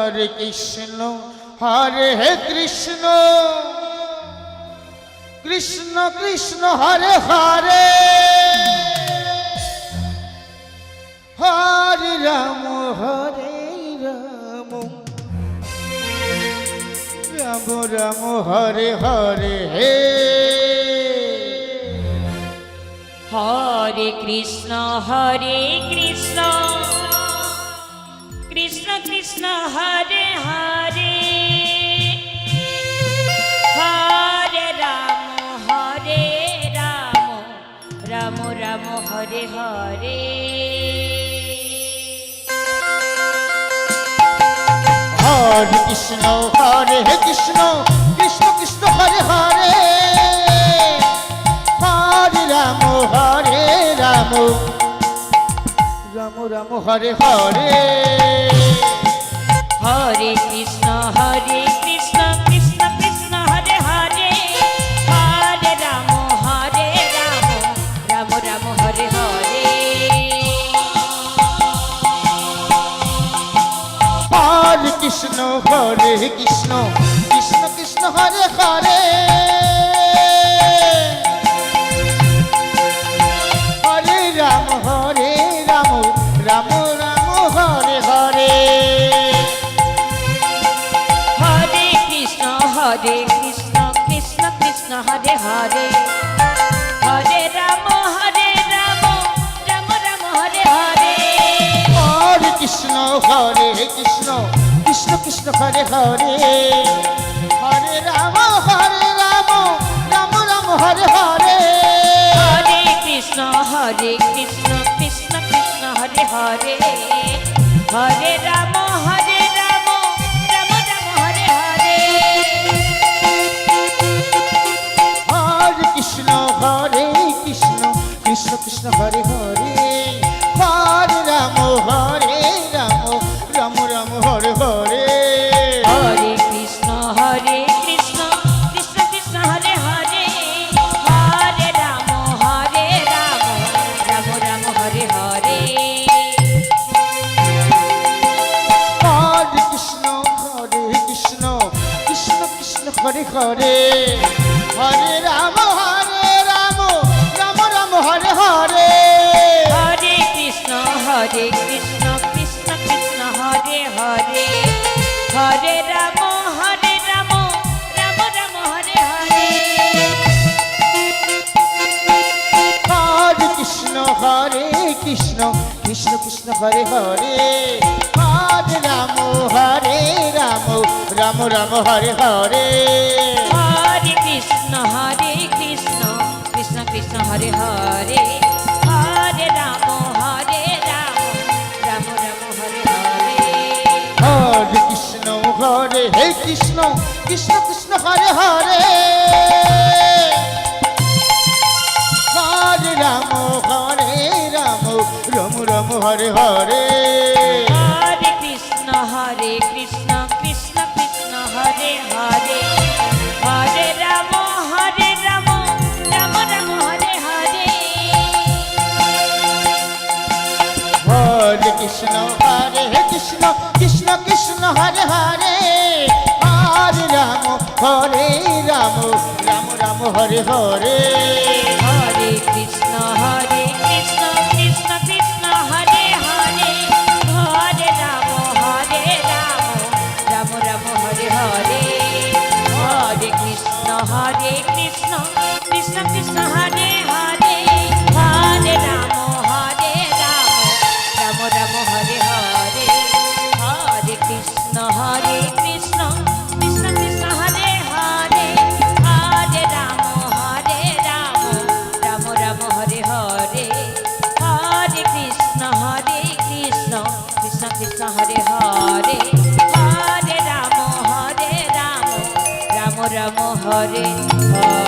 Hare Krishna Hare Krishna Krishna Krishna Hare Hare Hare Ram Ram Ram Hare Hare Hare Krishna Krishna Krishna Hare Hare Hare Ram Ram Ram Hare Hare Hare Krishna Krishna Krishna Hare Hare Hare Ram Ram Ram Hare Hare Hare Krishna Krishna Krishna Hare Hare Hare Ram Ram Ram Hare Hare Hare Krishna Krishna Krishna Hare Hare Hare Ram Ram Hare Hare Hare Krishna Krishna Hare Hare Hare Ram Ram Ram Hare Hare Hare Krishna Krishna Krishna Hare Hare Hare Ram Ram Hare Hare Hare Krishna Krishna Hare Hare Hare Ram Ram Ram Hare Hare Hare Krishna Krishna Hare Hare Hare Ram Ram Hare Hare Hare Krishna Krishna Krishna Hare Hare Hare Ram Ram Hare Hare Hare Krishna Krishna Krishna Hare Hare Hare Ram Ram Hare Hare Hare Krishna Krishna Krishna Hare Hare Hare Ram Ram Hare Hare Hare Krishna Krishna Krishna Hare Hare Hare Ram Ram Hare Hare Hare Krishna Krishna Krishna Hare Hare Hare Ram Ram Hare Hare Hare Krishna Krishna Hare Hare Hare Ram Ram Hare Hare Hare Krishna Krishna Krishna Hare Hare Hare Ram Ram Hare Hare Hare Krishna Krishna Hare Hare Hare Ram Ram Hare Hare Hare Krishna Krishna Krishna Hare Hare Hare Ram Ram Hare Hare Hare Krishna Krishna Krishna Hare Hare Hare Ram Ram Hare Hare Hare Krishna Krishna Krishna Hare Hare Hare Ram Ram Hare Hare Hare Krishna Krishna Hare Hare Hare Ram Ram Hare Hare